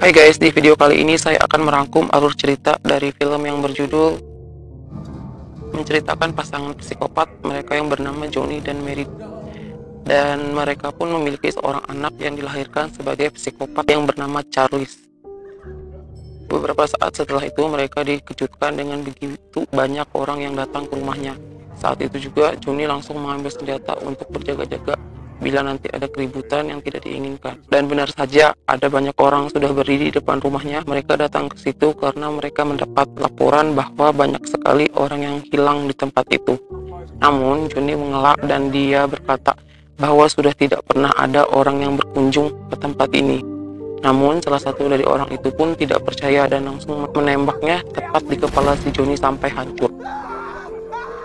Hai guys, di video kali ini saya akan merangkum alur cerita dari film yang berjudul menceritakan pasangan psikopat mereka yang bernama Johnny dan Mary, dan mereka pun memiliki seorang anak yang dilahirkan sebagai psikopat yang bernama Charles. Beberapa saat setelah itu mereka dikejutkan dengan begitu banyak orang yang datang ke rumahnya. Saat itu juga Johnny langsung mengambil senjata untuk berjaga-jaga bila nanti ada keributan yang tidak diinginkan. Dan benar saja, ada banyak orang sudah berdiri di depan rumahnya. Mereka datang ke situ karena mereka mendapat laporan bahwa banyak sekali orang yang hilang di tempat itu. Namun Johnny mengelak dan dia berkata bahwa sudah tidak pernah ada orang yang berkunjung ke tempat ini. Namun salah satu dari orang itu pun tidak percaya dan langsung menembaknya tepat di kepala si Johnny sampai hancur.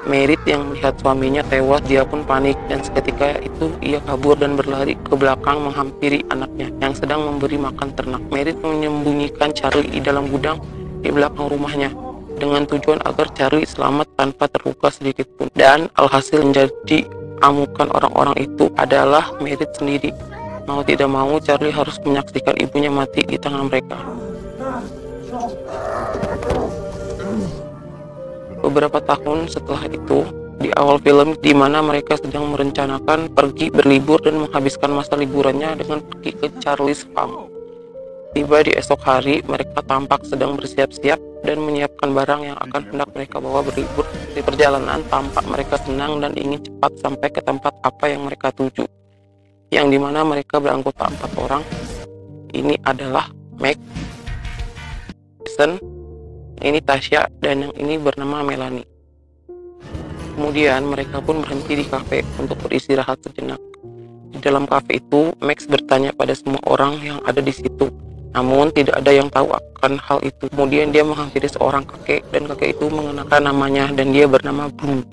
Merit yang melihat suaminya tewas, dia pun panik dan seketika itu ia kabur dan berlari ke belakang menghampiri anaknya yang sedang memberi makan ternak. Merit menyembunyikan Charlie di dalam gudang di belakang rumahnya dengan tujuan agar Charlie selamat tanpa terluka sedikit pun. Dan alhasil menjadi amukan orang-orang itu adalah Merit sendiri. Mau tidak mau Charlie harus menyaksikan ibunya mati di tangan mereka. Beberapa tahun setelah itu, di awal film di mana mereka sedang merencanakan pergi berlibur dan menghabiskan masa liburannya dengan pergi ke Charles Farm. Tiba di esok hari, mereka tampak sedang bersiap-siap dan menyiapkan barang yang akan hendak mereka bawa berlibur. Di perjalanan, tampak mereka senang dan ingin cepat sampai ke tempat apa yang mereka tuju, yang dimana mereka beranggota 4 orang. Ini adalah Max, Jason, ini Tasya, dan yang ini bernama Melanie. Kemudian mereka pun berhenti di kafe untuk beristirahat sejenak. Di dalam kafe itu, Max bertanya pada semua orang yang ada di situ, namun tidak ada yang tahu akan hal itu. Kemudian dia menghampiri seorang kakek, dan kakek itu mengenakan namanya dan dia bernama Blue.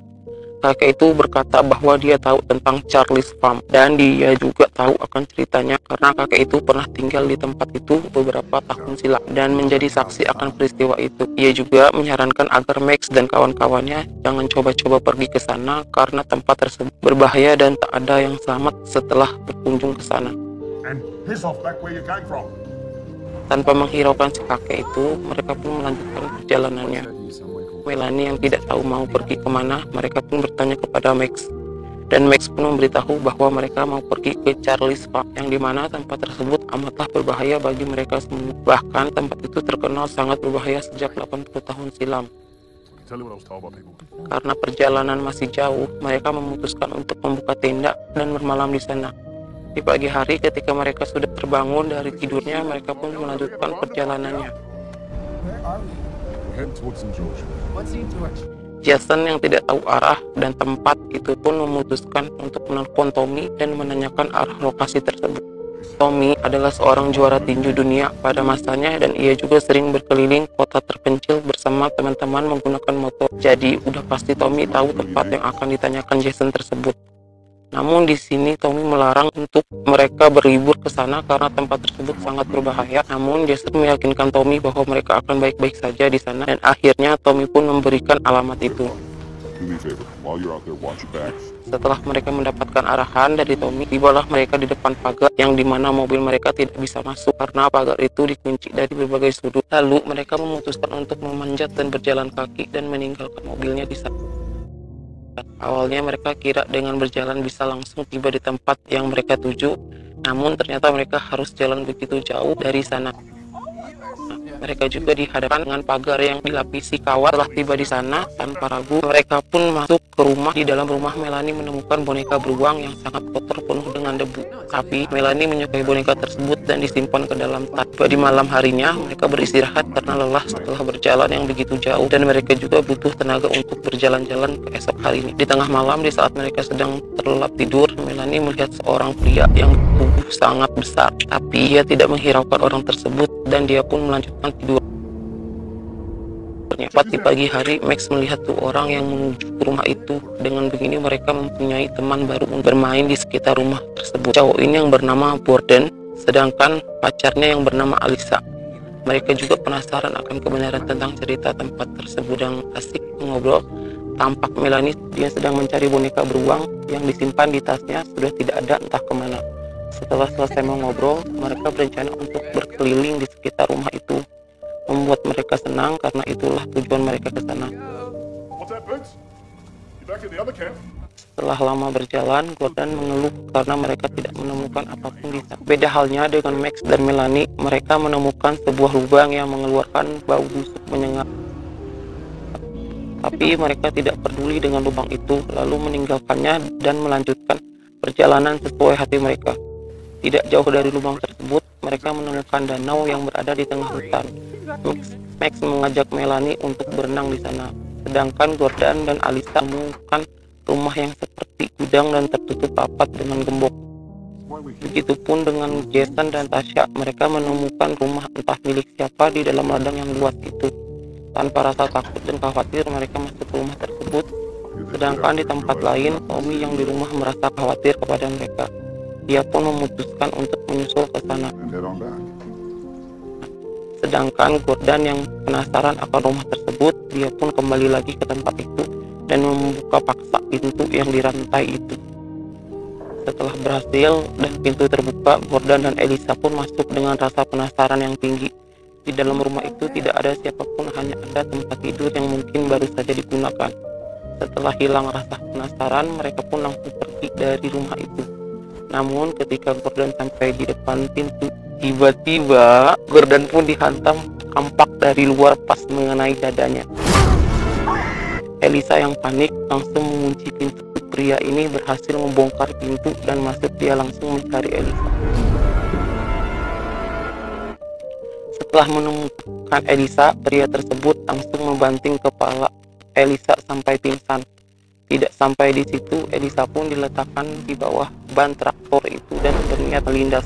Kakek itu berkata bahwa dia tahu tentang Charles Farm dan dia juga tahu akan ceritanya karena kakek itu pernah tinggal di tempat itu beberapa tahun silam dan menjadi saksi akan peristiwa itu. Ia juga menyarankan agar Max dan kawan-kawannya jangan coba-coba pergi ke sana karena tempat tersebut berbahaya dan tak ada yang selamat setelah berkunjung ke sana. Tanpa menghiraukan si kakek itu, mereka pun melanjutkan perjalanannya. Melanie yang tidak tahu mau pergi kemana, mereka pun bertanya kepada Max. Dan Max pun memberitahu bahwa mereka mau pergi ke Charles Farm, yang dimana tempat tersebut amatlah berbahaya bagi mereka semua. Bahkan tempat itu terkenal sangat berbahaya sejak 80 tahun silam. Karena perjalanan masih jauh, mereka memutuskan untuk membuka tenda dan bermalam di sana. Di pagi hari ketika mereka sudah terbangun dari tidurnya, mereka pun melanjutkan perjalanannya. Jason yang tidak tahu arah dan tempat itu pun memutuskan untuk menelpon Tommy dan menanyakan arah lokasi tersebut. Tommy adalah seorang juara tinju dunia pada masanya dan ia juga sering berkeliling kota terpencil bersama teman-teman menggunakan motor. Jadi udah pasti Tommy tahu tempat yang akan ditanyakan Jason tersebut. Namun di sini Tommy melarang untuk mereka berlibur ke sana karena tempat tersebut sangat berbahaya. Namun Jason meyakinkan Tommy bahwa mereka akan baik-baik saja di sana dan akhirnya Tommy pun memberikan alamat itu. Setelah mereka mendapatkan arahan dari Tommy, tibalah mereka di depan pagar yang dimana mobil mereka tidak bisa masuk karena pagar itu dikunci dari berbagai sudut. Lalu mereka memutuskan untuk memanjat dan berjalan kaki dan meninggalkan mobilnya di sana. Awalnya mereka kira dengan berjalan bisa langsung tiba di tempat yang mereka tuju, namun ternyata mereka harus jalan begitu jauh dari sana. Mereka juga dihadapkan dengan pagar yang dilapisi kawat. Setelah tiba di sana, tanpa ragu mereka pun masuk ke rumah. Di dalam rumah Melanie menemukan boneka beruang yang sangat kotor penuh dengan debu. Tapi Melanie menyukai boneka tersebut dan disimpan ke dalam tas. Di malam harinya mereka beristirahat karena lelah setelah berjalan yang begitu jauh dan mereka juga butuh tenaga untuk berjalan-jalan ke esok harinya. Di tengah malam, di saat mereka sedang terlelap tidur, Melanie melihat seorang pria yang tubuh sangat besar, tapi ia tidak menghiraukan orang tersebut dan dia pun melanjutkan tidur. Tepat di pagi hari, Max melihat 2 orang yang menuju ke rumah itu. Dengan begini mereka mempunyai teman baru untuk bermain di sekitar rumah tersebut. Cowok ini yang bernama Borden, sedangkan pacarnya yang bernama Alisa. Mereka juga penasaran akan kebenaran tentang cerita tempat tersebut dan asik mengobrol. tampak Melanie dia sedang mencari boneka beruang yang disimpan di tasnya sudah tidak ada entah kemana. Setelah selesai mengobrol, mereka berencana untuk berkeliling di sekitar rumah itu, membuat mereka senang karena itulah tujuan mereka ke sana. Setelah lama berjalan, Gordon mengeluh karena mereka tidak menemukan apapun di sana. Beda halnya dengan Max dan Melanie, mereka menemukan sebuah lubang yang mengeluarkan bau busuk menyengat. Tapi mereka tidak peduli dengan lubang itu, lalu meninggalkannya dan melanjutkan perjalanan sesuai hati mereka. Tidak jauh dari lubang tersebut, mereka menemukan danau yang berada di tengah hutan. Max mengajak Melanie untuk berenang di sana, sedangkan Gordon dan Alyssa menemukan rumah yang seperti gudang dan tertutup rapat dengan gembok. Begitupun dengan Jason dan Tasya, mereka menemukan rumah entah milik siapa di dalam ladang yang luas itu. Tanpa rasa takut dan khawatir, mereka masuk ke rumah tersebut. Sedangkan di tempat lain, Tommy yang di rumah merasa khawatir kepada mereka. Dia pun memutuskan untuk menyusul ke sana. Sedangkan Gordon yang penasaran akan rumah tersebut, dia pun kembali lagi ke tempat itu dan membuka paksa pintu yang dirantai itu. Setelah berhasil dan pintu terbuka, Gordon dan Alyssa pun masuk dengan rasa penasaran yang tinggi. Di dalam rumah itu tidak ada siapapun, hanya ada tempat tidur yang mungkin baru saja digunakan. Setelah hilang rasa penasaran, mereka pun langsung pergi dari rumah itu. Namun ketika Gordon sampai di depan pintu, tiba-tiba Gordon pun dihantam kampak dari luar pas mengenai dadanya. Alyssa yang panik langsung mengunci pintu. Pria ini berhasil membongkar pintu dan masuk. Dia langsung mencari Alyssa. Setelah menemukan Alyssa, pria tersebut langsung membanting kepala Alyssa sampai pingsan. Tidak sampai di situ, Alyssa pun diletakkan di bawah ban traktor itu dan berniat melindas.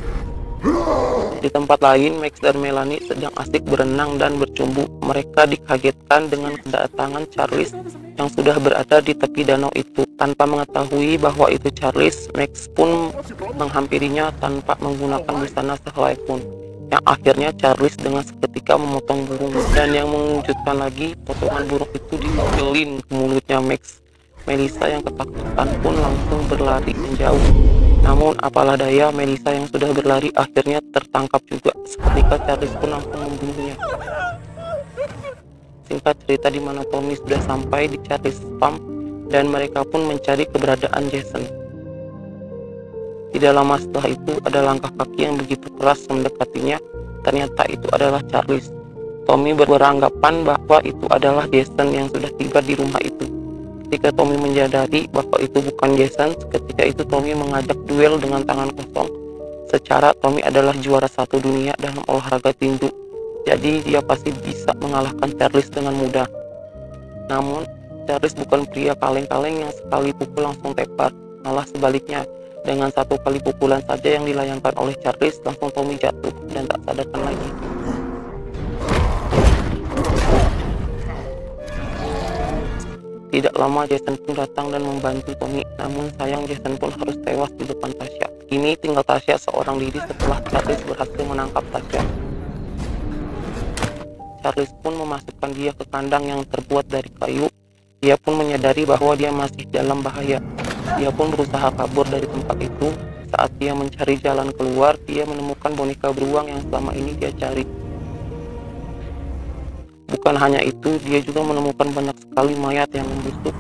Di tempat lain, Max dan Melanie sedang asik berenang dan bercumbu. Mereka dikagetkan dengan kedatangan Charles yang sudah berada di tepi danau itu. Tanpa mengetahui bahwa itu Charles, Max pun menghampirinya tanpa menggunakan busana sehelai pun. Yang akhirnya Charles dengan seketika memotong burung. Dan yang mengejutkan lagi, potongan burung itu dikelin ke mulutnya Max. Melissa yang ketakutan pun langsung berlari menjauh. Namun apalah daya, Melissa yang sudah berlari akhirnya tertangkap juga. Seketika Charles pun langsung membunuhnya. Singkat cerita, di mana Tommy sudah sampai di Charles Farm dan mereka pun mencari keberadaan Jason. Tidak lama setelah itu ada langkah kaki yang begitu keras mendekatinya. Ternyata itu adalah Charles. Tommy beranggapan bahwa itu adalah Jason yang sudah tiba di rumah itu. Ketika Tommy menyadari bahwa itu bukan Jason, ketika itu Tommy mengajak duel dengan tangan kosong. Secara Tommy adalah juara 1 dunia dalam olahraga tinju, jadi dia pasti bisa mengalahkan Charles dengan mudah. Namun Charles bukan pria kaleng-kaleng yang sekali pukul langsung tepar, malah sebaliknya. Dengan satu kali pukulan saja yang dilayangkan oleh Charles, langsung Tommy jatuh dan tak sadarkan lagi. Tidak lama Jason pun datang dan membantu Tommy, namun sayang Jason pun harus tewas di depan Tasya. Kini tinggal Tasya seorang diri setelah Charles berhasil menangkap Tasya. Charles pun memasukkan dia ke kandang yang terbuat dari kayu. Dia pun menyadari bahwa dia masih dalam bahaya. Dia pun berusaha kabur dari tempat itu. Saat dia mencari jalan keluar, dia menemukan boneka beruang yang selama ini dia cari. Bukan hanya itu, dia juga menemukan banyak sekali mayat yang membusuk.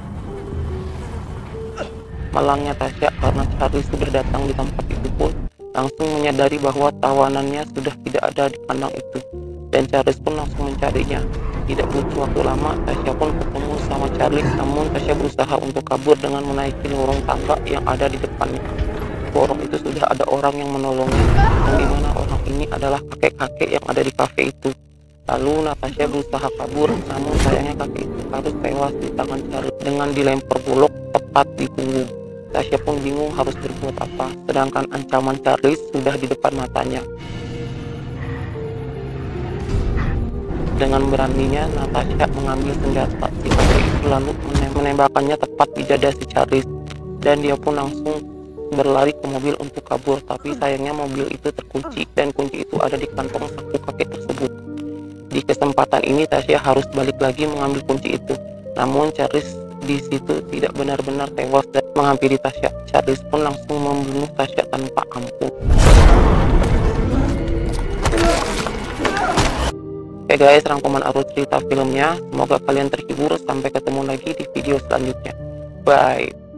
Malangnya Tasya karena Charlie sudah datang di tempat itu pun langsung menyadari bahwa tawanannya sudah tidak ada di kandang itu. Dan Charles pun langsung mencarinya. Tidak butuh waktu lama, Tasya pun ketemu sama Charlie. Namun Tasya berusaha untuk kabur dengan menaiki lorong tangga yang ada di depannya. Lorong itu sudah ada orang yang menolongnya, yang dimana orang ini adalah kakek-kakek yang ada di kafe itu. Lalu Natasha berusaha kabur, namun sayangnya kakek itu harus tewas di tangan Charlie dengan dilempar golok tepat di punggung. Tasya pun bingung harus berbuat apa, sedangkan ancaman Charlie sudah di depan matanya. Dengan beraninya Natasha mengambil senjata si kakek itu lalu menembakkannya tepat di dada si Charlie, dan dia pun langsung berlari ke mobil untuk kabur. Tapi sayangnya mobil itu terkunci dan kunci itu ada di kantong saku kakek tersebut. Di kesempatan ini Tasya harus balik lagi mengambil kunci itu, namun Charles di situ tidak benar-benar tewas dan menghampiri Tasya. Charles pun langsung membunuh Tasya tanpa ampun. Oke guys, rangkuman arus cerita filmnya. Semoga kalian terhibur. Sampai ketemu lagi di video selanjutnya. Bye.